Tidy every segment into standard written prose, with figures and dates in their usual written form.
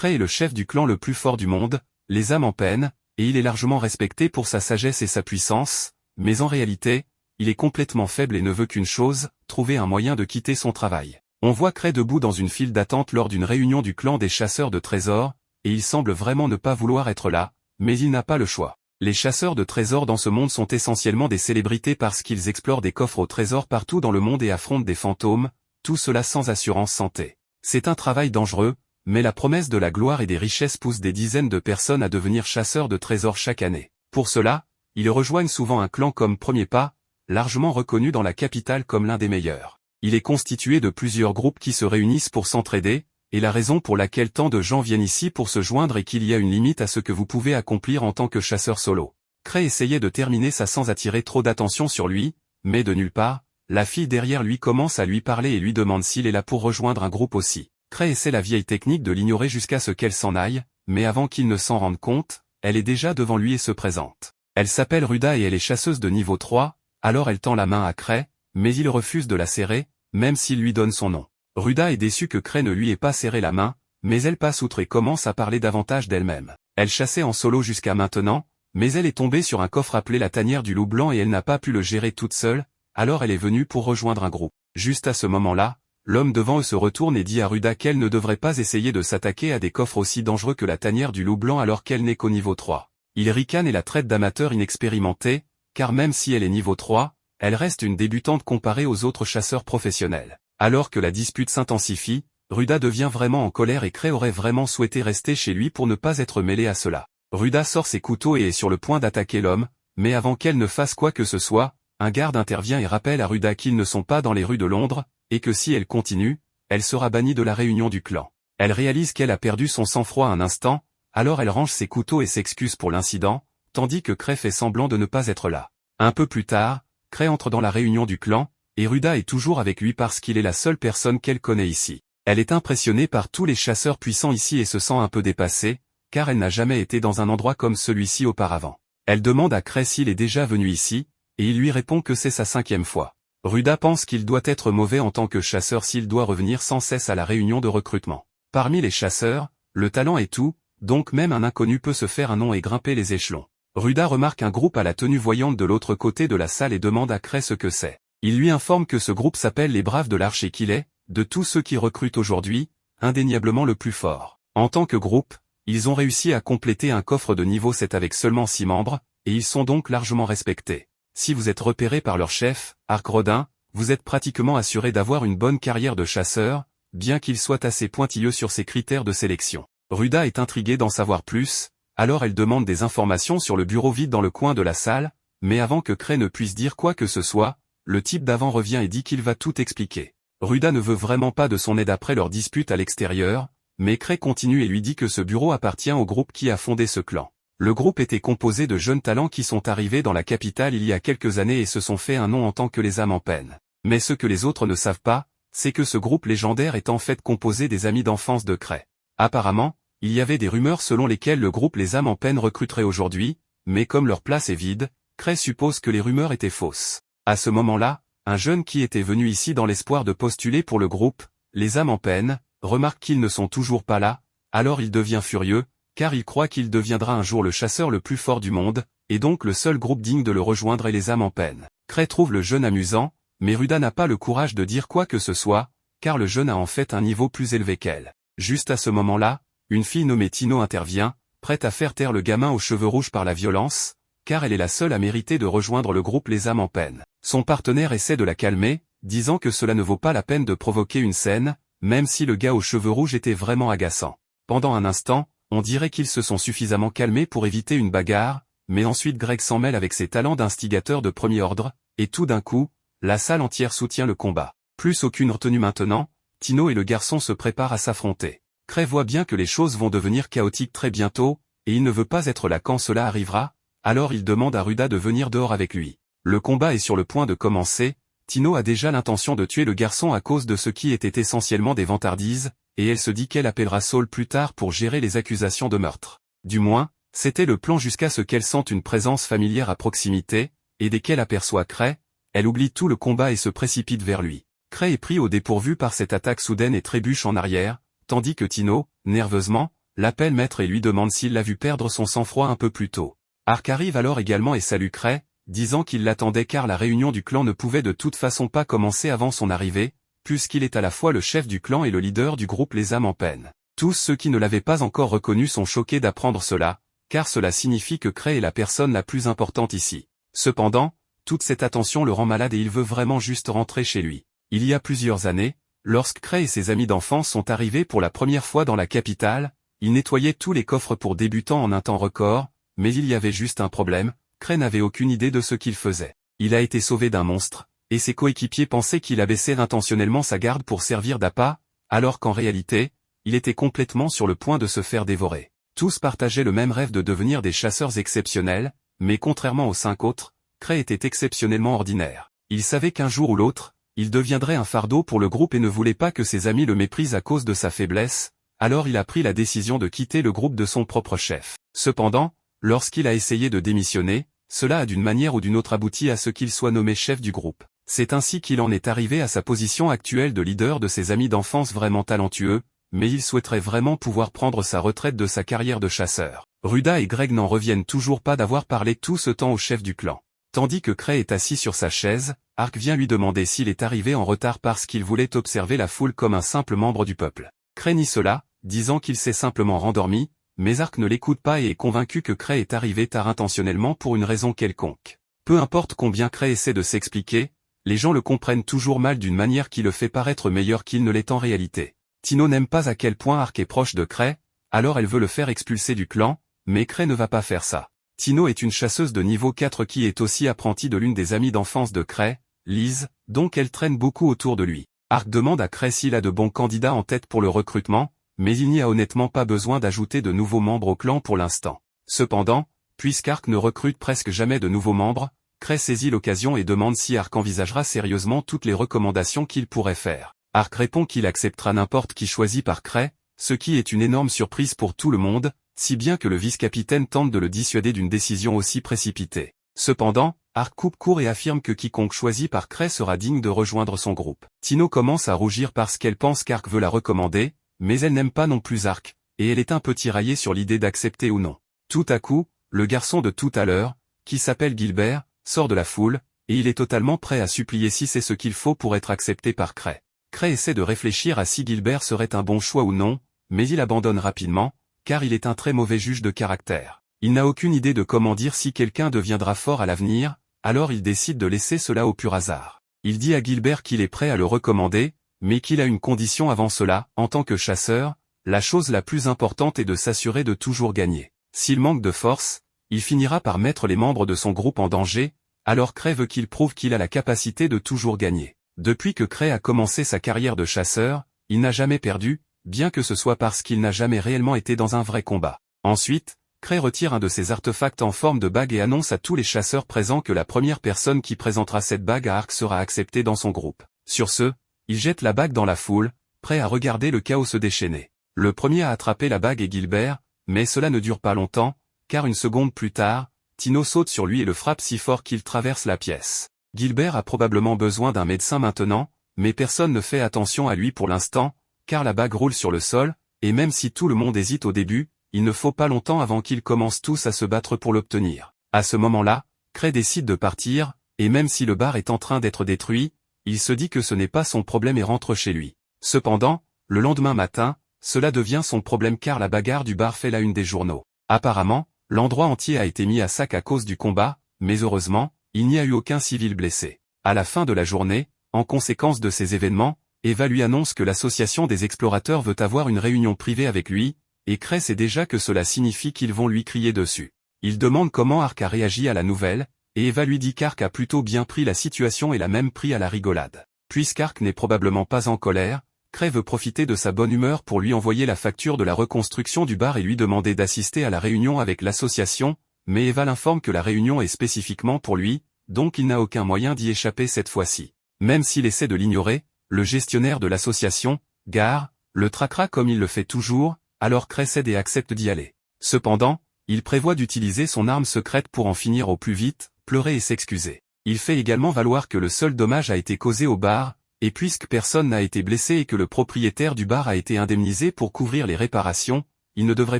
Cray est le chef du clan le plus fort du monde, les âmes en peine, et il est largement respecté pour sa sagesse et sa puissance, mais en réalité, il est complètement faible et ne veut qu'une chose, trouver un moyen de quitter son travail. On voit Cray debout dans une file d'attente lors d'une réunion du clan des chasseurs de trésors, et il semble vraiment ne pas vouloir être là, mais il n'a pas le choix. Les chasseurs de trésors dans ce monde sont essentiellement des célébrités parce qu'ils explorent des coffres au trésor partout dans le monde et affrontent des fantômes, tout cela sans assurance santé. C'est un travail dangereux, mais la promesse de la gloire et des richesses pousse des dizaines de personnes à devenir chasseurs de trésors chaque année. Pour cela, ils rejoignent souvent un clan comme Premier Pas, largement reconnu dans la capitale comme l'un des meilleurs. Il est constitué de plusieurs groupes qui se réunissent pour s'entraider, et la raison pour laquelle tant de gens viennent ici pour se joindre est qu'il y a une limite à ce que vous pouvez accomplir en tant que chasseur solo. Cray essayait de terminer ça sans attirer trop d'attention sur lui, mais de nulle part, la fille derrière lui commence à lui parler et lui demande s'il est là pour rejoindre un groupe aussi. Cray essaie la vieille technique de l'ignorer jusqu'à ce qu'elle s'en aille, mais avant qu'il ne s'en rende compte, elle est déjà devant lui et se présente. Elle s'appelle Ruda et elle est chasseuse de niveau 3, alors elle tend la main à Cray, mais il refuse de la serrer, même s'il lui donne son nom. Ruda est déçue que Cray ne lui ait pas serré la main, mais elle passe outre et commence à parler davantage d'elle-même. Elle chassait en solo jusqu'à maintenant, mais elle est tombée sur un coffre appelé la tanière du loup blanc et elle n'a pas pu le gérer toute seule, alors elle est venue pour rejoindre un groupe. Juste à ce moment-là, l'homme devant eux se retourne et dit à Ruda qu'elle ne devrait pas essayer de s'attaquer à des coffres aussi dangereux que la tanière du loup blanc alors qu'elle n'est qu'au niveau 3. Il ricane et la traite d'amateur inexpérimenté, car même si elle est niveau 3, elle reste une débutante comparée aux autres chasseurs professionnels. Alors que la dispute s'intensifie, Ruda devient vraiment en colère et Cray aurait vraiment souhaité rester chez lui pour ne pas être mêlé à cela. Ruda sort ses couteaux et est sur le point d'attaquer l'homme, mais avant qu'elle ne fasse quoi que ce soit, un garde intervient et rappelle à Ruda qu'ils ne sont pas dans les rues de Londres, et que si elle continue, elle sera bannie de la réunion du clan. Elle réalise qu'elle a perdu son sang-froid un instant, alors elle range ses couteaux et s'excuse pour l'incident, tandis que Cray fait semblant de ne pas être là. Un peu plus tard, Cray entre dans la réunion du clan, et Ruda est toujours avec lui parce qu'il est la seule personne qu'elle connaît ici. Elle est impressionnée par tous les chasseurs puissants ici et se sent un peu dépassée, car elle n'a jamais été dans un endroit comme celui-ci auparavant. Elle demande à Cray s'il est déjà venu ici, et il lui répond que c'est sa 5e fois. Ruda pense qu'il doit être mauvais en tant que chasseur s'il doit revenir sans cesse à la réunion de recrutement. Parmi les chasseurs, le talent est tout, donc même un inconnu peut se faire un nom et grimper les échelons. Ruda remarque un groupe à la tenue voyante de l'autre côté de la salle et demande à Cray ce que c'est. Il lui informe que ce groupe s'appelle les Braves de l'Arche et qu'il est, de tous ceux qui recrutent aujourd'hui, indéniablement le plus fort. En tant que groupe, ils ont réussi à compléter un coffre de niveau 7 avec seulement 6 membres, et ils sont donc largement respectés. Si vous êtes repéré par leur chef, Arc Rodin, vous êtes pratiquement assuré d'avoir une bonne carrière de chasseur, bien qu'il soit assez pointilleux sur ses critères de sélection. Ruda est intriguée d'en savoir plus, alors elle demande des informations sur le bureau vide dans le coin de la salle, mais avant que Cray ne puisse dire quoi que ce soit, le type d'avant revient et dit qu'il va tout expliquer. Ruda ne veut vraiment pas de son aide après leur dispute à l'extérieur, mais Cray continue et lui dit que ce bureau appartient au groupe qui a fondé ce clan. Le groupe était composé de jeunes talents qui sont arrivés dans la capitale il y a quelques années et se sont fait un nom en tant que les âmes en peine. Mais ce que les autres ne savent pas, c'est que ce groupe légendaire est en fait composé des amis d'enfance de Cray. Apparemment, il y avait des rumeurs selon lesquelles le groupe les âmes en peine recruterait aujourd'hui, mais comme leur place est vide, Cray suppose que les rumeurs étaient fausses. À ce moment-là, un jeune qui était venu ici dans l'espoir de postuler pour le groupe, les âmes en peine, remarque qu'ils ne sont toujours pas là, alors il devient furieux, car il croit qu'il deviendra un jour le chasseur le plus fort du monde, et donc le seul groupe digne de le rejoindre est les âmes en peine. Cray trouve le jeune amusant, mais Ruda n'a pas le courage de dire quoi que ce soit, car le jeune a en fait un niveau plus élevé qu'elle. Juste à ce moment-là, une fille nommée Tino intervient, prête à faire taire le gamin aux cheveux rouges par la violence, car elle est la seule à mériter de rejoindre le groupe les âmes en peine. Son partenaire essaie de la calmer, disant que cela ne vaut pas la peine de provoquer une scène, même si le gars aux cheveux rouges était vraiment agaçant. Pendant un instant, on dirait qu'ils se sont suffisamment calmés pour éviter une bagarre, mais ensuite Greg s'en mêle avec ses talents d'instigateur de premier ordre, et tout d'un coup, la salle entière soutient le combat. Plus aucune retenue maintenant, Tino et le garçon se préparent à s'affronter. Cray voit bien que les choses vont devenir chaotiques très bientôt, et il ne veut pas être là quand cela arrivera, alors il demande à Ruda de venir dehors avec lui. Le combat est sur le point de commencer, Tino a déjà l'intention de tuer le garçon à cause de ce qui était essentiellement des vantardises, et elle se dit qu'elle appellera Saul plus tard pour gérer les accusations de meurtre. Du moins, c'était le plan jusqu'à ce qu'elle sente une présence familière à proximité, et dès qu'elle aperçoit Cray, elle oublie tout le combat et se précipite vers lui. Cray est pris au dépourvu par cette attaque soudaine et trébuche en arrière, tandis que Tino, nerveusement, l'appelle maître et lui demande s'il l'a vu perdre son sang-froid un peu plus tôt. Ark arrive alors également et salue Cray, disant qu'il l'attendait car la réunion du clan ne pouvait de toute façon pas commencer avant son arrivée, puisqu'il est à la fois le chef du clan et le leader du groupe Les âmes en peine. Tous ceux qui ne l'avaient pas encore reconnu sont choqués d'apprendre cela, car cela signifie que Cray est la personne la plus importante ici. Cependant, toute cette attention le rend malade et il veut vraiment juste rentrer chez lui. Il y a plusieurs années, lorsque Cray et ses amis d'enfance sont arrivés pour la première fois dans la capitale, ils nettoyaient tous les coffres pour débutants en un temps record, mais il y avait juste un problème, Cray n'avait aucune idée de ce qu'il faisait. Il a été sauvé d'un monstre, et ses coéquipiers pensaient qu'il abaissait intentionnellement sa garde pour servir d'appât, alors qu'en réalité, il était complètement sur le point de se faire dévorer. Tous partageaient le même rêve de devenir des chasseurs exceptionnels, mais contrairement aux 5 autres, Cray était exceptionnellement ordinaire. Il savait qu'un jour ou l'autre, il deviendrait un fardeau pour le groupe et ne voulait pas que ses amis le méprisent à cause de sa faiblesse, alors il a pris la décision de quitter le groupe de son propre chef. Cependant, lorsqu'il a essayé de démissionner, cela a d'une manière ou d'une autre abouti à ce qu'il soit nommé chef du groupe. C'est ainsi qu'il en est arrivé à sa position actuelle de leader de ses amis d'enfance vraiment talentueux, mais il souhaiterait vraiment pouvoir prendre sa retraite de sa carrière de chasseur. Ruda et Greg n'en reviennent toujours pas d'avoir parlé tout ce temps au chef du clan. Tandis que Cray est assis sur sa chaise, Ark vient lui demander s'il est arrivé en retard parce qu'il voulait observer la foule comme un simple membre du peuple. Cray nie cela, disant qu'il s'est simplement rendormi, mais Ark ne l'écoute pas et est convaincu que Cray est arrivé tard intentionnellement pour une raison quelconque. Peu importe combien Cray essaie de s'expliquer, les gens le comprennent toujours mal d'une manière qui le fait paraître meilleur qu'il ne l'est en réalité. Tino n'aime pas à quel point Ark est proche de Cray, alors elle veut le faire expulser du clan, mais Cray ne va pas faire ça. Tino est une chasseuse de niveau 4 qui est aussi apprentie de l'une des amies d'enfance de Cray, Liz, donc elle traîne beaucoup autour de lui. Ark demande à Cray s'il a de bons candidats en tête pour le recrutement, mais il n'y a honnêtement pas besoin d'ajouter de nouveaux membres au clan pour l'instant. Cependant, puisqu'Ark ne recrute presque jamais de nouveaux membres, Cray saisit l'occasion et demande si Ark envisagera sérieusement toutes les recommandations qu'il pourrait faire. Ark répond qu'il acceptera n'importe qui choisi par Cray, ce qui est une énorme surprise pour tout le monde, si bien que le vice-capitaine tente de le dissuader d'une décision aussi précipitée. Cependant, Ark coupe court et affirme que quiconque choisi par Cray sera digne de rejoindre son groupe. Tino commence à rougir parce qu'elle pense qu'Ark veut la recommander, mais elle n'aime pas non plus Ark, et elle est un peu tiraillée sur l'idée d'accepter ou non. Tout à coup, le garçon de tout à l'heure, qui s'appelle Gilbert, sort de la foule, et il est totalement prêt à supplier si c'est ce qu'il faut pour être accepté par Cray. Cray essaie de réfléchir à si Gilbert serait un bon choix ou non, mais il abandonne rapidement, car il est un très mauvais juge de caractère. Il n'a aucune idée de comment dire si quelqu'un deviendra fort à l'avenir, alors il décide de laisser cela au pur hasard. Il dit à Gilbert qu'il est prêt à le recommander, mais qu'il a une condition avant cela. En tant que chasseur, la chose la plus importante est de s'assurer de toujours gagner. S'il manque de force, il finira par mettre les membres de son groupe en danger, alors Cray veut qu'il prouve qu'il a la capacité de toujours gagner. Depuis que Cray a commencé sa carrière de chasseur, il n'a jamais perdu, bien que ce soit parce qu'il n'a jamais réellement été dans un vrai combat. Ensuite, Cray retire un de ses artefacts en forme de bague et annonce à tous les chasseurs présents que la première personne qui présentera cette bague à Ark sera acceptée dans son groupe. Sur ce, il jette la bague dans la foule, prêt à regarder le chaos se déchaîner. Le premier à attraper la bague est Gilbert, mais cela ne dure pas longtemps, car une seconde plus tard, Tino saute sur lui et le frappe si fort qu'il traverse la pièce. Gilbert a probablement besoin d'un médecin maintenant, mais personne ne fait attention à lui pour l'instant, car la bague roule sur le sol, et même si tout le monde hésite au début, il ne faut pas longtemps avant qu'ils commencent tous à se battre pour l'obtenir. À ce moment-là, Cray décide de partir, et même si le bar est en train d'être détruit, il se dit que ce n'est pas son problème et rentre chez lui. Cependant, le lendemain matin, cela devient son problème car la bagarre du bar fait la une des journaux. Apparemment, l'endroit entier a été mis à sac à cause du combat, mais heureusement, il n'y a eu aucun civil blessé. À la fin de la journée, en conséquence de ces événements, Eva lui annonce que l'association des explorateurs veut avoir une réunion privée avec lui, et Cray sait déjà que cela signifie qu'ils vont lui crier dessus. Il demande comment Ark a réagi à la nouvelle, et Eva lui dit qu'Ark a plutôt bien pris la situation et l'a même pris à la rigolade. Puisqu'Ark n'est probablement pas en colère, Cray veut profiter de sa bonne humeur pour lui envoyer la facture de la reconstruction du bar et lui demander d'assister à la réunion avec l'association, mais Eva l'informe que la réunion est spécifiquement pour lui, donc il n'a aucun moyen d'y échapper cette fois-ci. Même s'il essaie de l'ignorer, le gestionnaire de l'association, Gar, le traquera comme il le fait toujours, alors Cray cède et accepte d'y aller. Cependant, il prévoit d'utiliser son arme secrète pour en finir au plus vite, pleurer et s'excuser. Il fait également valoir que le seul dommage a été causé au bar, et puisque personne n'a été blessé et que le propriétaire du bar a été indemnisé pour couvrir les réparations, il ne devrait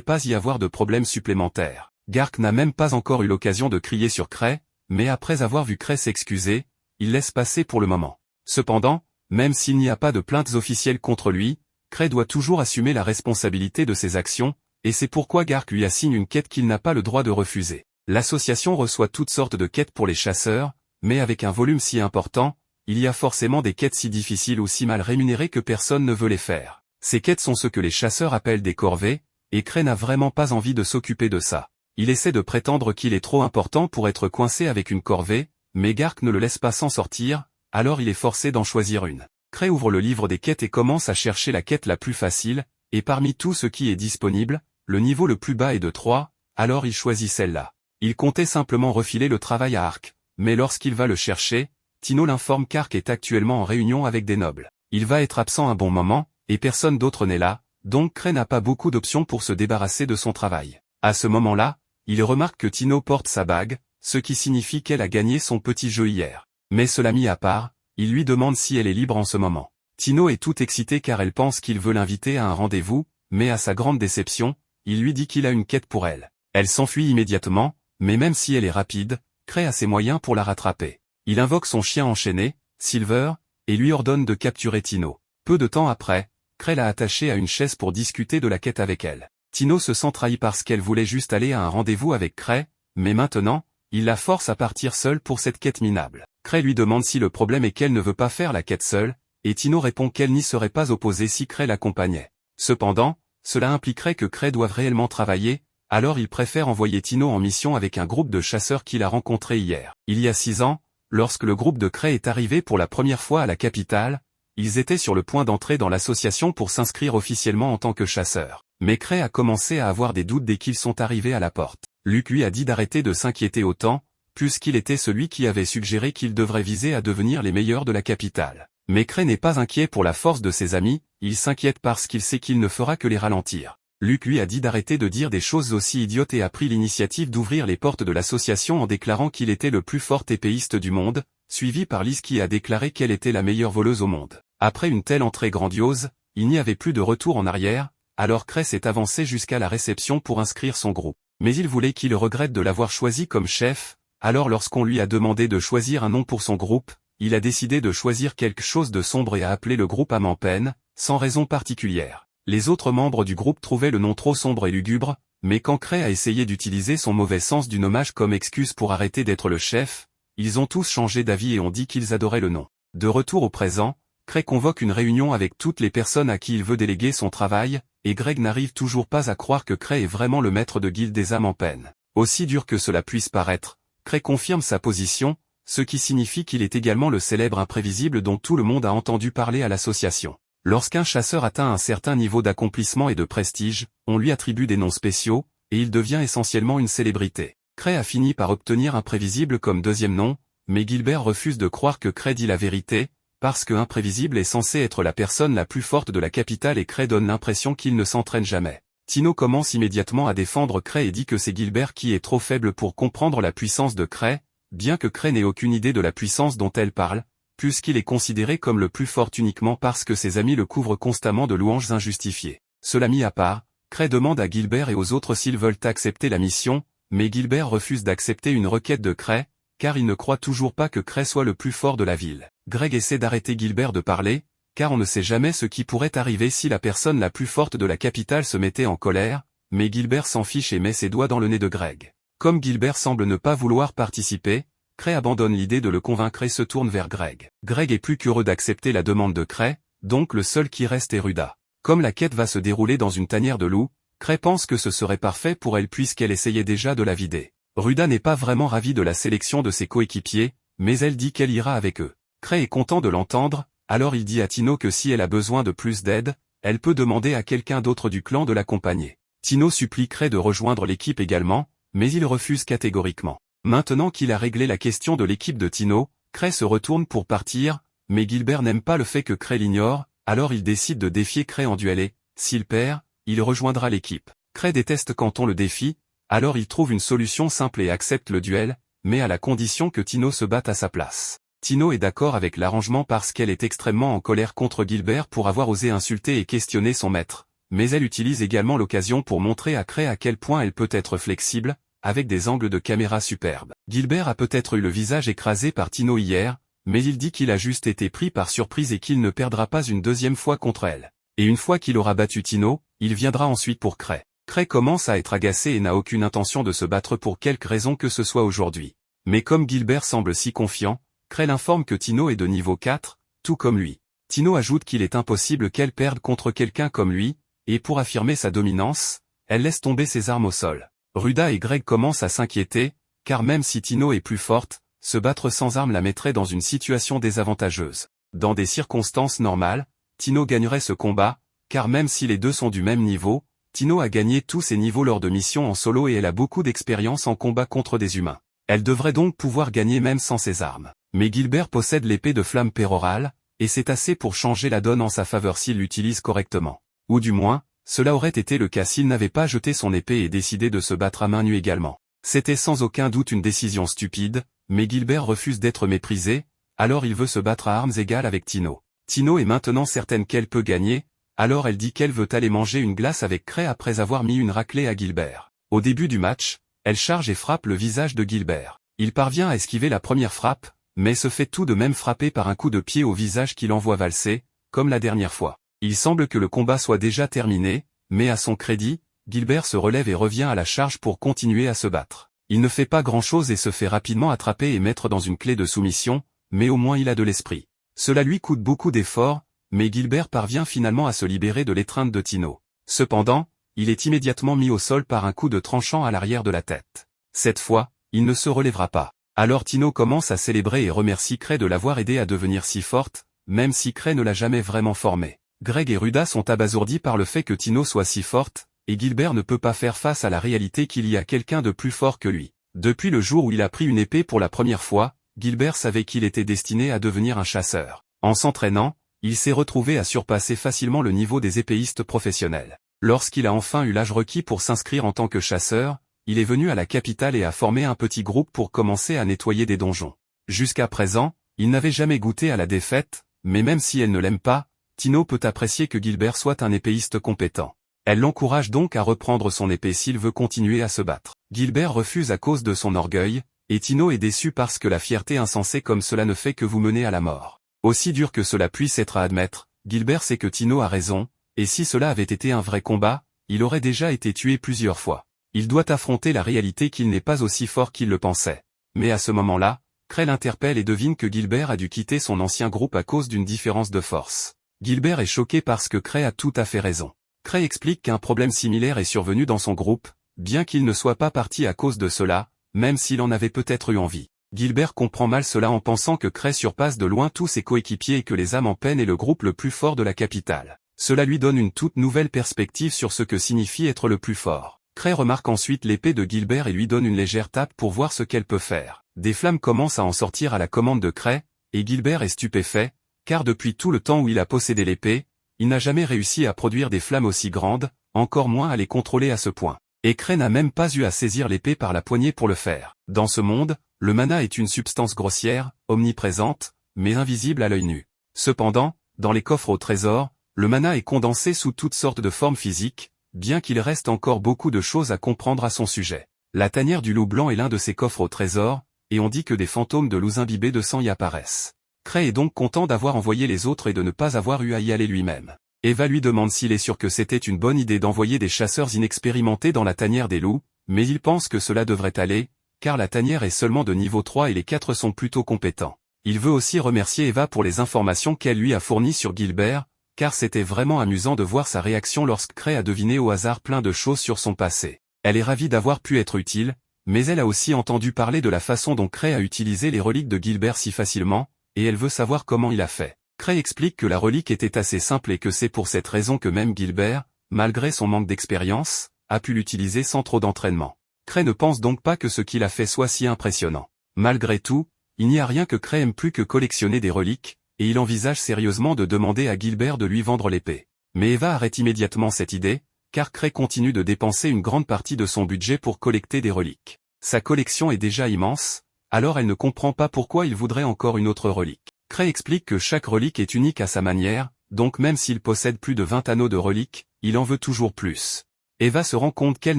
pas y avoir de problème supplémentaire. Gark n'a même pas encore eu l'occasion de crier sur Cray, mais après avoir vu Cray s'excuser, il laisse passer pour le moment. Cependant, même s'il n'y a pas de plaintes officielles contre lui, Cray doit toujours assumer la responsabilité de ses actions, et c'est pourquoi Gark lui assigne une quête qu'il n'a pas le droit de refuser. L'association reçoit toutes sortes de quêtes pour les chasseurs, mais avec un volume si important, il y a forcément des quêtes si difficiles ou si mal rémunérées que personne ne veut les faire. Ces quêtes sont ce que les chasseurs appellent des corvées, et Cray n'a vraiment pas envie de s'occuper de ça. Il essaie de prétendre qu'il est trop important pour être coincé avec une corvée, mais Gark ne le laisse pas s'en sortir, alors il est forcé d'en choisir une. Cray ouvre le livre des quêtes et commence à chercher la quête la plus facile, et parmi tout ce qui est disponible, le niveau le plus bas est de 3, alors il choisit celle-là. Il comptait simplement refiler le travail à Ark, mais lorsqu'il va le chercher, Tino l'informe qu'Ark est actuellement en réunion avec des nobles. Il va être absent un bon moment, et personne d'autre n'est là, donc Cray n'a pas beaucoup d'options pour se débarrasser de son travail. À ce moment-là, il remarque que Tino porte sa bague, ce qui signifie qu'elle a gagné son petit jeu hier. Mais cela mis à part, il lui demande si elle est libre en ce moment. Tino est tout excité car elle pense qu'il veut l'inviter à un rendez-vous, mais à sa grande déception, il lui dit qu'il a une quête pour elle. Elle s'enfuit immédiatement, mais même si elle est rapide, Cray a ses moyens pour la rattraper. Il invoque son chien enchaîné, Silver, et lui ordonne de capturer Tino. Peu de temps après, Cray l'a attachée à une chaise pour discuter de la quête avec elle. Tino se sent trahi parce qu'elle voulait juste aller à un rendez-vous avec Cray, mais maintenant, il la force à partir seule pour cette quête minable. Cray lui demande si le problème est qu'elle ne veut pas faire la quête seule, et Tino répond qu'elle n'y serait pas opposée si Cray l'accompagnait. Cependant, cela impliquerait que Cray doive réellement travailler, alors il préfère envoyer Tino en mission avec un groupe de chasseurs qu'il a rencontré hier. Il y a 6 ans, lorsque le groupe de Cray est arrivé pour la première fois à la capitale, ils étaient sur le point d'entrer dans l'association pour s'inscrire officiellement en tant que chasseurs. Mais Cray a commencé à avoir des doutes dès qu'ils sont arrivés à la porte. Luke lui a dit d'arrêter de s'inquiéter autant, puisqu'il était celui qui avait suggéré qu'ils devraient viser à devenir les meilleurs de la capitale. Mais Cray n'est pas inquiet pour la force de ses amis, il s'inquiète parce qu'il sait qu'il ne fera que les ralentir. Luke lui a dit d'arrêter de dire des choses aussi idiotes et a pris l'initiative d'ouvrir les portes de l'association en déclarant qu'il était le plus fort épéiste du monde, suivi par Liz qui a déclaré qu'elle était la meilleure voleuse au monde. Après une telle entrée grandiose, il n'y avait plus de retour en arrière, alors Cray s'est avancé jusqu'à la réception pour inscrire son groupe. Mais il voulait qu'il regrette de l'avoir choisi comme chef, alors lorsqu'on lui a demandé de choisir un nom pour son groupe, il a décidé de choisir quelque chose de sombre et a appelé le groupe Amampen, sans raison particulière. Les autres membres du groupe trouvaient le nom trop sombre et lugubre, mais quand Cray a essayé d'utiliser son mauvais sens du nommage comme excuse pour arrêter d'être le chef, ils ont tous changé d'avis et ont dit qu'ils adoraient le nom. De retour au présent, Cray convoque une réunion avec toutes les personnes à qui il veut déléguer son travail, et Greg n'arrive toujours pas à croire que Cray est vraiment le maître de guilde des Amampen. Aussi dur que cela puisse paraître, Cray confirme sa position, ce qui signifie qu'il est également le célèbre imprévisible dont tout le monde a entendu parler à l'association. Lorsqu'un chasseur atteint un certain niveau d'accomplissement et de prestige, on lui attribue des noms spéciaux, et il devient essentiellement une célébrité. Cray a fini par obtenir imprévisible comme deuxième nom, mais Gilbert refuse de croire que Cray dit la vérité, parce que imprévisible est censé être la personne la plus forte de la capitale et Cray donne l'impression qu'il ne s'entraîne jamais. Tino commence immédiatement à défendre Cray et dit que c'est Gilbert qui est trop faible pour comprendre la puissance de Cray, bien que Cray n'ait aucune idée de la puissance dont elle parle, puisqu'il est considéré comme le plus fort uniquement parce que ses amis le couvrent constamment de louanges injustifiées. Cela mis à part, Cray demande à Gilbert et aux autres s'ils veulent accepter la mission, mais Gilbert refuse d'accepter une requête de Cray, car il ne croit toujours pas que Cray soit le plus fort de la ville. Greg essaie d'arrêter Gilbert de parler, car on ne sait jamais ce qui pourrait arriver si la personne la plus forte de la capitale se mettait en colère, mais Gilbert s'en fiche et met ses doigts dans le nez de Greg. Comme Gilbert semble ne pas vouloir participer, Cray abandonne l'idée de le convaincre et se tourne vers Greg. Greg est plus qu'heureux d'accepter la demande de Cray, donc le seul qui reste est Ruda. Comme la quête va se dérouler dans une tanière de loups, Cray pense que ce serait parfait pour elle puisqu'elle essayait déjà de la vider. Ruda n'est pas vraiment ravie de la sélection de ses coéquipiers, mais elle dit qu'elle ira avec eux. Cray est content de l'entendre, alors il dit à Tino que si elle a besoin de plus d'aide, elle peut demander à quelqu'un d'autre du clan de l'accompagner. Tino supplie Cray de rejoindre l'équipe également, mais il refuse catégoriquement. Maintenant qu'il a réglé la question de l'équipe de Tino, Cray se retourne pour partir, mais Gilbert n'aime pas le fait que Cray l'ignore, alors il décide de défier Cray en duel et, s'il perd, il rejoindra l'équipe. Cray déteste quand on le défie, alors il trouve une solution simple et accepte le duel, mais à la condition que Tino se batte à sa place. Tino est d'accord avec l'arrangement parce qu'elle est extrêmement en colère contre Gilbert pour avoir osé insulter et questionner son maître, mais elle utilise également l'occasion pour montrer à Cray à quel point elle peut être flexible, avec des angles de caméra superbes. Gilbert a peut-être eu le visage écrasé par Tino hier, mais il dit qu'il a juste été pris par surprise et qu'il ne perdra pas une deuxième fois contre elle. Et une fois qu'il aura battu Tino, il viendra ensuite pour Cray. Cray commence à être agacé et n'a aucune intention de se battre pour quelque raison que ce soit aujourd'hui. Mais comme Gilbert semble si confiant, Cray l'informe que Tino est de niveau 4, tout comme lui. Tino ajoute qu'il est impossible qu'elle perde contre quelqu'un comme lui, et pour affirmer sa dominance, elle laisse tomber ses armes au sol. Ruda et Greg commencent à s'inquiéter, car même si Tino est plus forte, se battre sans armes la mettrait dans une situation désavantageuse. Dans des circonstances normales, Tino gagnerait ce combat, car même si les deux sont du même niveau, Tino a gagné tous ses niveaux lors de missions en solo et elle a beaucoup d'expérience en combat contre des humains. Elle devrait donc pouvoir gagner même sans ses armes. Mais Gilbert possède l'épée de flamme pérorale, et c'est assez pour changer la donne en sa faveur s'il l'utilise correctement. Ou du moins, cela aurait été le cas s'il n'avait pas jeté son épée et décidé de se battre à main nue également. C'était sans aucun doute une décision stupide, mais Gilbert refuse d'être méprisé, alors il veut se battre à armes égales avec Tino. Tino est maintenant certaine qu'elle peut gagner, alors elle dit qu'elle veut aller manger une glace avec Cray après avoir mis une raclée à Gilbert. Au début du match, elle charge et frappe le visage de Gilbert. Il parvient à esquiver la première frappe, mais se fait tout de même frapper par un coup de pied au visage qui l'envoie valser, comme la dernière fois. Il semble que le combat soit déjà terminé, mais à son crédit, Gilbert se relève et revient à la charge pour continuer à se battre. Il ne fait pas grand-chose et se fait rapidement attraper et mettre dans une clé de soumission, mais au moins il a de l'esprit. Cela lui coûte beaucoup d'efforts, mais Gilbert parvient finalement à se libérer de l'étreinte de Tino. Cependant, il est immédiatement mis au sol par un coup de tranchant à l'arrière de la tête. Cette fois, il ne se relèvera pas. Alors Tino commence à célébrer et remercie Cray de l'avoir aidé à devenir si forte, même si Cray ne l'a jamais vraiment formée. Greg et Ruda sont abasourdis par le fait que Tino soit si forte, et Gilbert ne peut pas faire face à la réalité qu'il y a quelqu'un de plus fort que lui. Depuis le jour où il a pris une épée pour la première fois, Gilbert savait qu'il était destiné à devenir un chasseur. En s'entraînant, il s'est retrouvé à surpasser facilement le niveau des épéistes professionnels. Lorsqu'il a enfin eu l'âge requis pour s'inscrire en tant que chasseur, il est venu à la capitale et a formé un petit groupe pour commencer à nettoyer des donjons. Jusqu'à présent, il n'avait jamais goûté à la défaite, mais même si elle ne l'aime pas, Tino peut apprécier que Gilbert soit un épéiste compétent. Elle l'encourage donc à reprendre son épée s'il veut continuer à se battre. Gilbert refuse à cause de son orgueil, et Tino est déçu parce que la fierté insensée comme cela ne fait que vous mener à la mort. Aussi dur que cela puisse être à admettre, Gilbert sait que Tino a raison, et si cela avait été un vrai combat, il aurait déjà été tué plusieurs fois. Il doit affronter la réalité qu'il n'est pas aussi fort qu'il le pensait. Mais à ce moment-là, Cray l'interpelle et devine que Gilbert a dû quitter son ancien groupe à cause d'une différence de force. Gilbert est choqué parce que Cray a tout à fait raison. Cray explique qu'un problème similaire est survenu dans son groupe, bien qu'il ne soit pas parti à cause de cela, même s'il en avait peut-être eu envie. Gilbert comprend mal cela en pensant que Cray surpasse de loin tous ses coéquipiers et que les âmes en peine est le groupe le plus fort de la capitale. Cela lui donne une toute nouvelle perspective sur ce que signifie être le plus fort. Cray remarque ensuite l'épée de Gilbert et lui donne une légère tape pour voir ce qu'elle peut faire. Des flammes commencent à en sortir à la commande de Cray, et Gilbert est stupéfait, car depuis tout le temps où il a possédé l'épée, il n'a jamais réussi à produire des flammes aussi grandes, encore moins à les contrôler à ce point. Et Cray n'a même pas eu à saisir l'épée par la poignée pour le faire. Dans ce monde, le mana est une substance grossière, omniprésente, mais invisible à l'œil nu. Cependant, dans les coffres au trésor, le mana est condensé sous toutes sortes de formes physiques, bien qu'il reste encore beaucoup de choses à comprendre à son sujet. La tanière du loup blanc est l'un de ces coffres au trésor, et on dit que des fantômes de loups imbibés de sang y apparaissent. Cray est donc content d'avoir envoyé les autres et de ne pas avoir eu à y aller lui-même. Eva lui demande s'il est sûr que c'était une bonne idée d'envoyer des chasseurs inexpérimentés dans la tanière des loups, mais il pense que cela devrait aller, car la tanière est seulement de niveau 3 et les 4 sont plutôt compétents. Il veut aussi remercier Eva pour les informations qu'elle lui a fournies sur Gilbert, car c'était vraiment amusant de voir sa réaction lorsque Cray a deviné au hasard plein de choses sur son passé. Elle est ravie d'avoir pu être utile, mais elle a aussi entendu parler de la façon dont Cray a utilisé les reliques de Gilbert si facilement, et elle veut savoir comment il a fait. Cray explique que la relique était assez simple et que c'est pour cette raison que même Gilbert, malgré son manque d'expérience, a pu l'utiliser sans trop d'entraînement. Cray ne pense donc pas que ce qu'il a fait soit si impressionnant. Malgré tout, il n'y a rien que Cray aime plus que collectionner des reliques, et il envisage sérieusement de demander à Gilbert de lui vendre l'épée. Mais Eva arrête immédiatement cette idée, car Cray continue de dépenser une grande partie de son budget pour collecter des reliques. Sa collection est déjà immense, alors elle ne comprend pas pourquoi il voudrait encore une autre relique. Cray explique que chaque relique est unique à sa manière, donc même s'il possède plus de 20 anneaux de reliques, il en veut toujours plus. Eva se rend compte qu'elle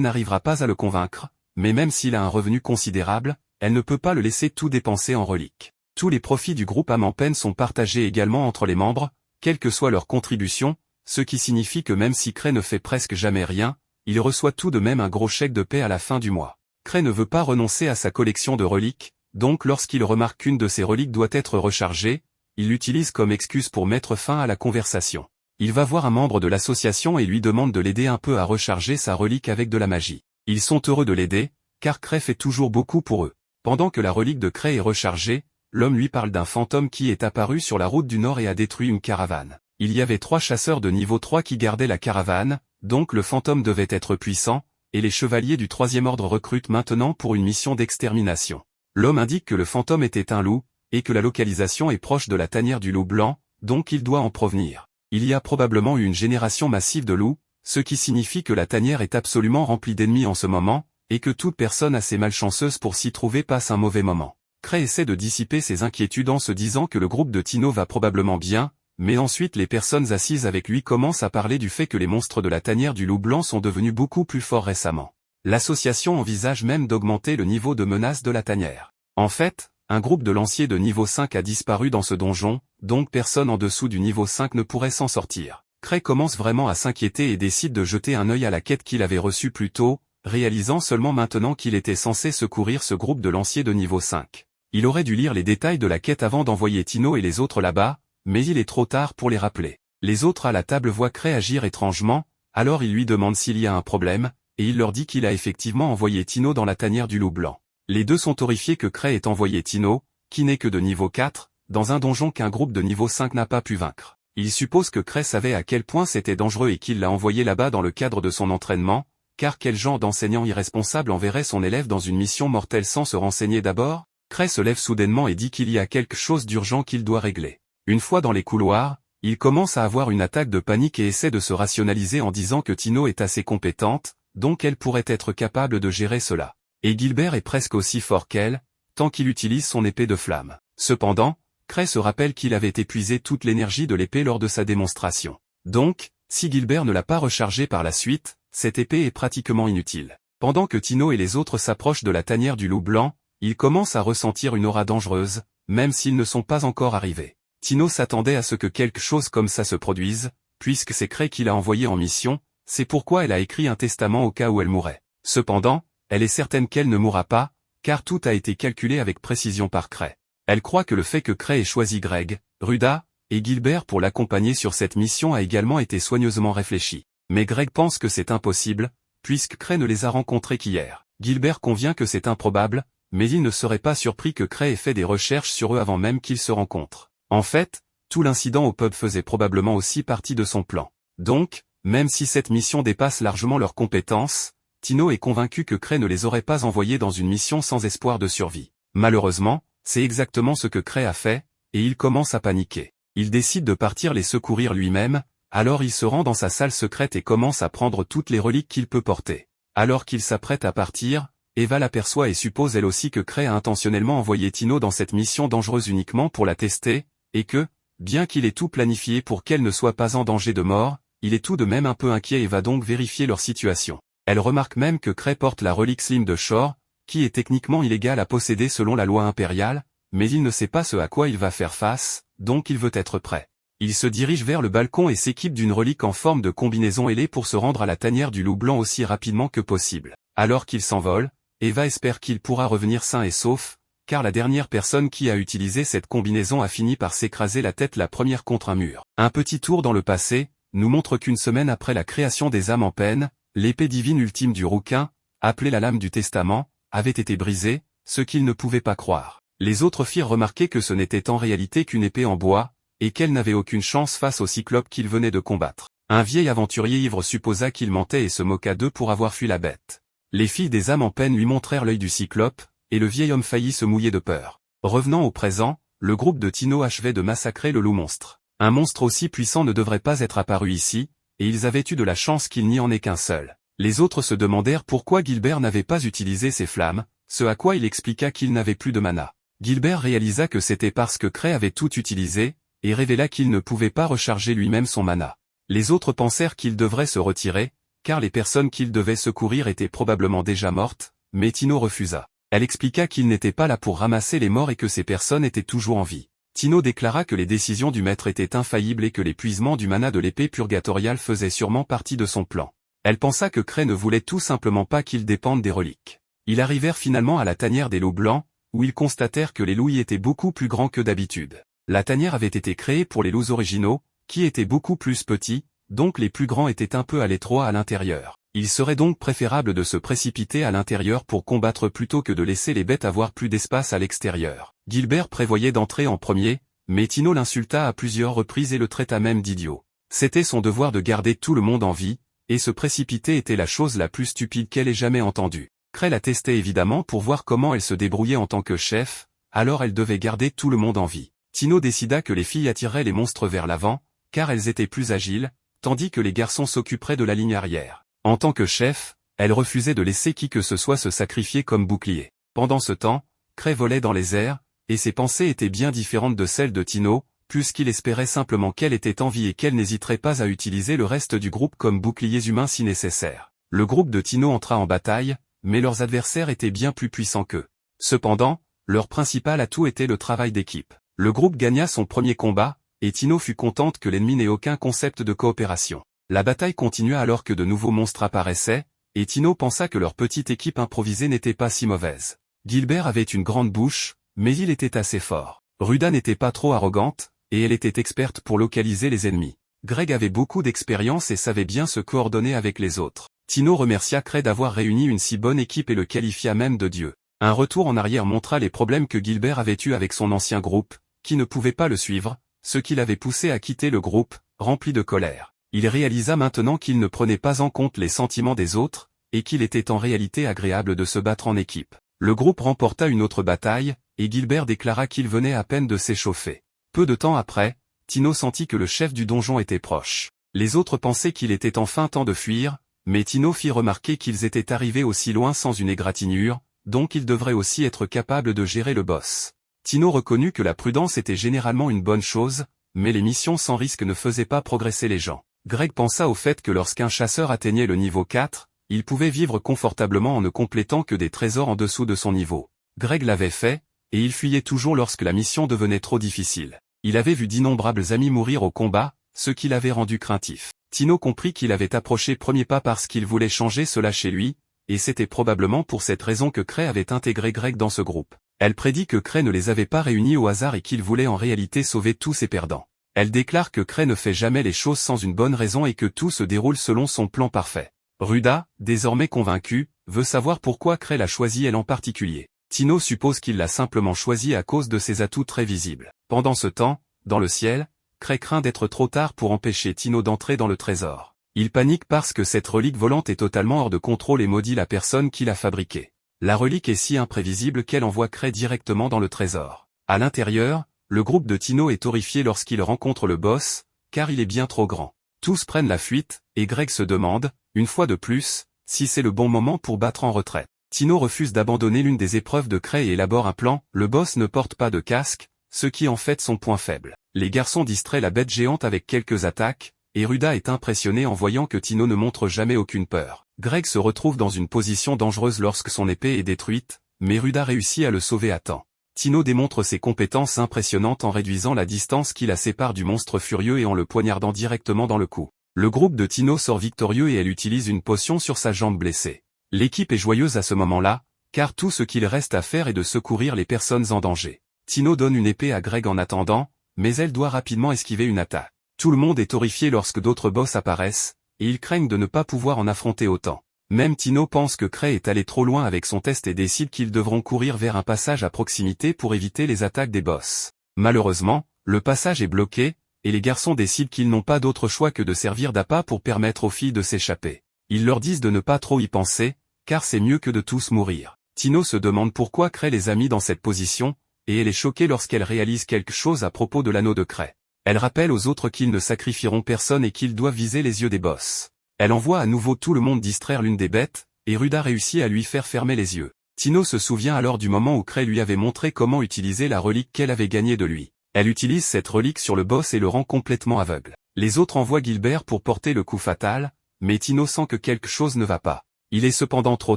n'arrivera pas à le convaincre, mais même s'il a un revenu considérable, elle ne peut pas le laisser tout dépenser en reliques. Tous les profits du groupe âme en peine sont partagés également entre les membres, quelle que soit leur contribution, ce qui signifie que même si Cray ne fait presque jamais rien, il reçoit tout de même un gros chèque de paie à la fin du mois. Cray ne veut pas renoncer à sa collection de reliques, donc lorsqu'il remarque qu'une de ses reliques doit être rechargée, il l'utilise comme excuse pour mettre fin à la conversation. Il va voir un membre de l'association et lui demande de l'aider un peu à recharger sa relique avec de la magie. Ils sont heureux de l'aider, car Cray fait toujours beaucoup pour eux. Pendant que la relique de Cray est rechargée, l'homme lui parle d'un fantôme qui est apparu sur la route du Nord et a détruit une caravane. Il y avait 3 chasseurs de niveau 3 qui gardaient la caravane, donc le fantôme devait être puissant, et les chevaliers du 3e ordre recrutent maintenant pour une mission d'extermination. L'homme indique que le fantôme était un loup, et que la localisation est proche de la tanière du loup blanc, donc il doit en provenir. Il y a probablement eu une génération massive de loups, ce qui signifie que la tanière est absolument remplie d'ennemis en ce moment, et que toute personne assez malchanceuse pour s'y trouver passe un mauvais moment. Cray essaie de dissiper ses inquiétudes en se disant que le groupe de Tino va probablement bien, mais ensuite les personnes assises avec lui commencent à parler du fait que les monstres de la tanière du loup blanc sont devenus beaucoup plus forts récemment. L'association envisage même d'augmenter le niveau de menace de la tanière. En fait, un groupe de lanciers de niveau 5 a disparu dans ce donjon, donc personne en dessous du niveau 5 ne pourrait s'en sortir. Cray commence vraiment à s'inquiéter et décide de jeter un œil à la quête qu'il avait reçue plus tôt, réalisant seulement maintenant qu'il était censé secourir ce groupe de lanciers de niveau 5. Il aurait dû lire les détails de la quête avant d'envoyer Tino et les autres là-bas, mais il est trop tard pour les rappeler. Les autres à la table voient Cray agir étrangement, alors il lui demande s'il y a un problème, et il leur dit qu'il a effectivement envoyé Tino dans la tanière du loup blanc. Les deux sont horrifiés que Cray ait envoyé Tino, qui n'est que de niveau 4, dans un donjon qu'un groupe de niveau 5 n'a pas pu vaincre. Ils supposent que Cray savait à quel point c'était dangereux et qu'il l'a envoyé là-bas dans le cadre de son entraînement, car quel genre d'enseignant irresponsable enverrait son élève dans une mission mortelle sans se renseigner d'abord? Cray se lève soudainement et dit qu'il y a quelque chose d'urgent qu'il doit régler. Une fois dans les couloirs, il commence à avoir une attaque de panique et essaie de se rationaliser en disant que Tino est assez compétente, donc elle pourrait être capable de gérer cela. Et Gilbert est presque aussi fort qu'elle, tant qu'il utilise son épée de flamme. Cependant, Cray se rappelle qu'il avait épuisé toute l'énergie de l'épée lors de sa démonstration. Donc, si Gilbert ne l'a pas rechargée par la suite, cette épée est pratiquement inutile. Pendant que Tino et les autres s'approchent de la tanière du loup blanc, ils commencent à ressentir une aura dangereuse, même s'ils ne sont pas encore arrivés. Tino s'attendait à ce que quelque chose comme ça se produise, puisque c'est Cray qui l'a envoyée en mission, c'est pourquoi elle a écrit un testament au cas où elle mourrait. Cependant, elle est certaine qu'elle ne mourra pas, car tout a été calculé avec précision par Cray. Elle croit que le fait que Cray ait choisi Greg, Ruda, et Gilbert pour l'accompagner sur cette mission a également été soigneusement réfléchi. Mais Greg pense que c'est impossible, puisque Cray ne les a rencontrés qu'hier. Gilbert convient que c'est improbable, mais il ne serait pas surpris que Cray ait fait des recherches sur eux avant même qu'ils se rencontrent. En fait, tout l'incident au pub faisait probablement aussi partie de son plan. Donc, même si cette mission dépasse largement leurs compétences, Tino est convaincu que Cray ne les aurait pas envoyés dans une mission sans espoir de survie. Malheureusement, c'est exactement ce que Cray a fait, et il commence à paniquer. Il décide de partir les secourir lui-même, alors il se rend dans sa salle secrète et commence à prendre toutes les reliques qu'il peut porter. Alors qu'il s'apprête à partir, Eva l'aperçoit et suppose elle aussi que Cray a intentionnellement envoyé Tino dans cette mission dangereuse uniquement pour la tester, et que, bien qu'il ait tout planifié pour qu'elle ne soit pas en danger de mort, il est tout de même un peu inquiet et va donc vérifier leur situation. Elle remarque même que Cray porte la relique Slim de Shore, qui est techniquement illégale à posséder selon la loi impériale, mais il ne sait pas ce à quoi il va faire face, donc il veut être prêt. Il se dirige vers le balcon et s'équipe d'une relique en forme de combinaison ailée pour se rendre à la tanière du loup blanc aussi rapidement que possible. Alors qu'il s'envole, Eva espère qu'il pourra revenir sain et sauf, car la dernière personne qui a utilisé cette combinaison a fini par s'écraser la tête la première contre un mur. Un petit tour dans le passé nous montre qu'une semaine après la création des âmes en peine, l'épée divine ultime du rouquin, appelée la lame du testament, avait été brisée, ce qu'ils ne pouvaient pas croire. Les autres firent remarquer que ce n'était en réalité qu'une épée en bois, et qu'elle n'avait aucune chance face au cyclope qu'il venait de combattre. Un vieil aventurier ivre supposa qu'il mentait et se moqua d'eux pour avoir fui la bête. Les filles des âmes en peine lui montrèrent l'œil du cyclope, et le vieil homme faillit se mouiller de peur. Revenant au présent, le groupe de Tino achevait de massacrer le loup monstre. Un monstre aussi puissant ne devrait pas être apparu ici, et ils avaient eu de la chance qu'il n'y en ait qu'un seul. Les autres se demandèrent pourquoi Gilbert n'avait pas utilisé ses flammes, ce à quoi il expliqua qu'il n'avait plus de mana. Gilbert réalisa que c'était parce que Cray avait tout utilisé, et révéla qu'il ne pouvait pas recharger lui-même son mana. Les autres pensèrent qu'il devrait se retirer, car les personnes qu'il devait secourir étaient probablement déjà mortes, mais Tino refusa. Elle expliqua qu'il n'était pas là pour ramasser les morts et que ces personnes étaient toujours en vie. Tino déclara que les décisions du maître étaient infaillibles et que l'épuisement du mana de l'épée purgatoriale faisait sûrement partie de son plan. Elle pensa que Cray ne voulait tout simplement pas qu'il dépende des reliques. Ils arrivèrent finalement à la tanière des loups blancs, où ils constatèrent que les loups y étaient beaucoup plus grands que d'habitude. La tanière avait été créée pour les loups originaux, qui étaient beaucoup plus petits, donc les plus grands étaient un peu à l'étroit à l'intérieur. Il serait donc préférable de se précipiter à l'intérieur pour combattre plutôt que de laisser les bêtes avoir plus d'espace à l'extérieur. Gilbert prévoyait d'entrer en premier, mais Tino l'insulta à plusieurs reprises et le traita même d'idiot. C'était son devoir de garder tout le monde en vie, et se précipiter était la chose la plus stupide qu'elle ait jamais entendue. Cray la testait évidemment pour voir comment elle se débrouillait en tant que chef, alors elle devait garder tout le monde en vie. Tino décida que les filles attireraient les monstres vers l'avant, car elles étaient plus agiles, tandis que les garçons s'occuperaient de la ligne arrière. En tant que chef, elle refusait de laisser qui que ce soit se sacrifier comme bouclier. Pendant ce temps, Cray volait dans les airs, et ses pensées étaient bien différentes de celles de Tino, puisqu'il espérait simplement qu'elle était en vie et qu'elle n'hésiterait pas à utiliser le reste du groupe comme boucliers humains si nécessaire. Le groupe de Tino entra en bataille, mais leurs adversaires étaient bien plus puissants qu'eux. Cependant, leur principal atout était le travail d'équipe. Le groupe gagna son premier combat, et Tino fut contente que l'ennemi n'ait aucun concept de coopération. La bataille continua alors que de nouveaux monstres apparaissaient, et Tino pensa que leur petite équipe improvisée n'était pas si mauvaise. Gilbert avait une grande bouche, mais il était assez fort. Ruda n'était pas trop arrogante, et elle était experte pour localiser les ennemis. Greg avait beaucoup d'expérience et savait bien se coordonner avec les autres. Tino remercia Cray d'avoir réuni une si bonne équipe et le qualifia même de dieu. Un retour en arrière montra les problèmes que Gilbert avait eus avec son ancien groupe, qui ne pouvait pas le suivre, ce qui l'avait poussé à quitter le groupe, rempli de colère. Il réalisa maintenant qu'il ne prenait pas en compte les sentiments des autres, et qu'il était en réalité agréable de se battre en équipe. Le groupe remporta une autre bataille, et Gilbert déclara qu'il venait à peine de s'échauffer. Peu de temps après, Tino sentit que le chef du donjon était proche. Les autres pensaient qu'il était enfin temps de fuir, mais Tino fit remarquer qu'ils étaient arrivés aussi loin sans une égratignure, donc ils devraient aussi être capables de gérer le boss. Tino reconnut que la prudence était généralement une bonne chose, mais les missions sans risque ne faisaient pas progresser les gens. Greg pensa au fait que lorsqu'un chasseur atteignait le niveau 4, il pouvait vivre confortablement en ne complétant que des trésors en dessous de son niveau. Greg l'avait fait, et il fuyait toujours lorsque la mission devenait trop difficile. Il avait vu d'innombrables amis mourir au combat, ce qui l'avait rendu craintif. Tino comprit qu'il avait approché premier pas parce qu'il voulait changer cela chez lui, et c'était probablement pour cette raison que Cray avait intégré Greg dans ce groupe. Elle prédit que Cray ne les avait pas réunis au hasard et qu'il voulait en réalité sauver tous ses perdants. Elle déclare que Cray ne fait jamais les choses sans une bonne raison et que tout se déroule selon son plan parfait. Ruda, désormais convaincue, veut savoir pourquoi Cray l'a choisi elle en particulier. Tino suppose qu'il l'a simplement choisi à cause de ses atouts très visibles. Pendant ce temps, dans le ciel, Cray craint d'être trop tard pour empêcher Tino d'entrer dans le trésor. Il panique parce que cette relique volante est totalement hors de contrôle et maudit la personne qui l'a fabriquée. La relique est si imprévisible qu'elle envoie Cray directement dans le trésor. À l'intérieur, le groupe de Tino est horrifié lorsqu'il rencontre le boss, car il est bien trop grand. Tous prennent la fuite, et Greg se demande, une fois de plus, si c'est le bon moment pour battre en retraite. Tino refuse d'abandonner l'une des épreuves de Cray et élabore un plan. Le boss ne porte pas de casque, ce qui en fait son point faible. Les garçons distraient la bête géante avec quelques attaques, et Ruda est impressionné en voyant que Tino ne montre jamais aucune peur. Greg se retrouve dans une position dangereuse lorsque son épée est détruite, mais Ruda réussit à le sauver à temps. Tino démontre ses compétences impressionnantes en réduisant la distance qui la sépare du monstre furieux et en le poignardant directement dans le cou. Le groupe de Tino sort victorieux et elle utilise une potion sur sa jambe blessée. L'équipe est joyeuse à ce moment-là, car tout ce qu'il reste à faire est de secourir les personnes en danger. Tino donne une épée à Greg en attendant, mais elle doit rapidement esquiver une attaque. Tout le monde est horrifié lorsque d'autres boss apparaissent, et ils craignent de ne pas pouvoir en affronter autant. Même Tino pense que Cray est allé trop loin avec son test et décide qu'ils devront courir vers un passage à proximité pour éviter les attaques des boss. Malheureusement, le passage est bloqué, et les garçons décident qu'ils n'ont pas d'autre choix que de servir d'appât pour permettre aux filles de s'échapper. Ils leur disent de ne pas trop y penser, car c'est mieux que de tous mourir. Tino se demande pourquoi Cray les a mis dans cette position, et elle est choquée lorsqu'elle réalise quelque chose à propos de l'anneau de Cray. Elle rappelle aux autres qu'ils ne sacrifieront personne et qu'ils doivent viser les yeux des boss. Elle envoie à nouveau tout le monde distraire l'une des bêtes, et Ruda réussit à lui faire fermer les yeux. Tino se souvient alors du moment où Cray lui avait montré comment utiliser la relique qu'elle avait gagnée de lui. Elle utilise cette relique sur le boss et le rend complètement aveugle. Les autres envoient Gilbert pour porter le coup fatal, mais Tino sent que quelque chose ne va pas. Il est cependant trop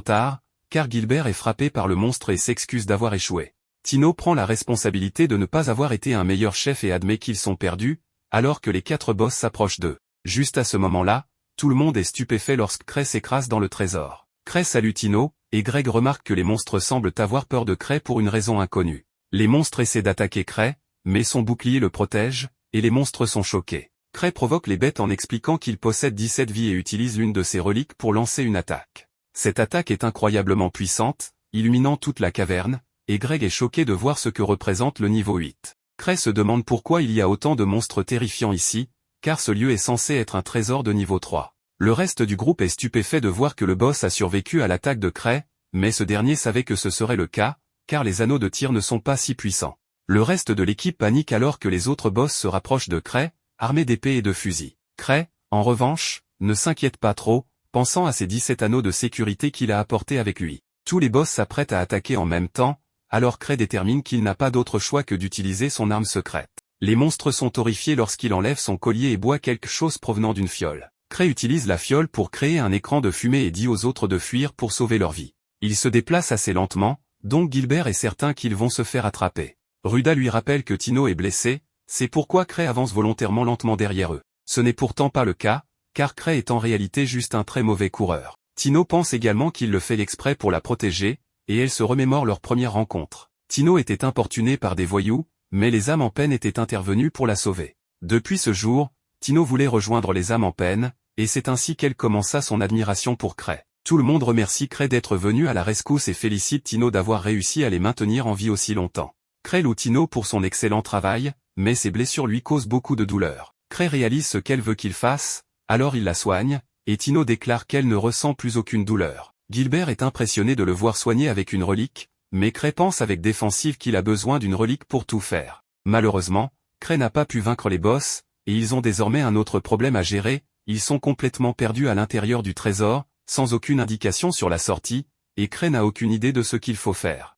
tard, car Gilbert est frappé par le monstre et s'excuse d'avoir échoué. Tino prend la responsabilité de ne pas avoir été un meilleur chef et admet qu'ils sont perdus, alors que les 4 boss s'approchent d'eux. Juste à ce moment-là, tout le monde est stupéfait lorsque Cray s'écrase dans le trésor. Cray salue Tino, et Greg remarque que les monstres semblent avoir peur de Cray pour une raison inconnue. Les monstres essaient d'attaquer Cray, mais son bouclier le protège, et les monstres sont choqués. Cray provoque les bêtes en expliquant qu'il possède 17 vies et utilise l'une de ses reliques pour lancer une attaque. Cette attaque est incroyablement puissante, illuminant toute la caverne, et Greg est choqué de voir ce que représente le niveau 8. Cray se demande pourquoi il y a autant de monstres terrifiants ici, car ce lieu est censé être un trésor de niveau 3. Le reste du groupe est stupéfait de voir que le boss a survécu à l'attaque de Cray, mais ce dernier savait que ce serait le cas, car les anneaux de tir ne sont pas si puissants. Le reste de l'équipe panique alors que les autres boss se rapprochent de Cray, armés d'épées et de fusils. Cray, en revanche, ne s'inquiète pas trop, pensant à ses 17 anneaux de sécurité qu'il a apportés avec lui. Tous les boss s'apprêtent à attaquer en même temps, alors Cray détermine qu'il n'a pas d'autre choix que d'utiliser son arme secrète. Les monstres sont horrifiés lorsqu'il enlève son collier et boit quelque chose provenant d'une fiole. Cray utilise la fiole pour créer un écran de fumée et dit aux autres de fuir pour sauver leur vie. Il se déplace assez lentement, donc Gilbert est certain qu'ils vont se faire attraper. Ruda lui rappelle que Tino est blessé, c'est pourquoi Cray avance volontairement lentement derrière eux. Ce n'est pourtant pas le cas, car Cray est en réalité juste un très mauvais coureur. Tino pense également qu'il le fait exprès pour la protéger, et elle se remémore leur première rencontre. Tino était importuné par des voyous, mais les âmes en peine étaient intervenues pour la sauver. Depuis ce jour, Tino voulait rejoindre les âmes en peine, et c'est ainsi qu'elle commença son admiration pour Cray. Tout le monde remercie Cray d'être venu à la rescousse et félicite Tino d'avoir réussi à les maintenir en vie aussi longtemps. Cray loue Tino pour son excellent travail, mais ses blessures lui causent beaucoup de douleur. Cray réalise ce qu'elle veut qu'il fasse, alors il la soigne, et Tino déclare qu'elle ne ressent plus aucune douleur. Gilbert est impressionné de le voir soigner avec une relique, mais Cray pense avec défensive qu'il a besoin d'une relique pour tout faire. Malheureusement, Cray n'a pas pu vaincre les boss, et ils ont désormais un autre problème à gérer, ils sont complètement perdus à l'intérieur du trésor, sans aucune indication sur la sortie, et Cray n'a aucune idée de ce qu'il faut faire.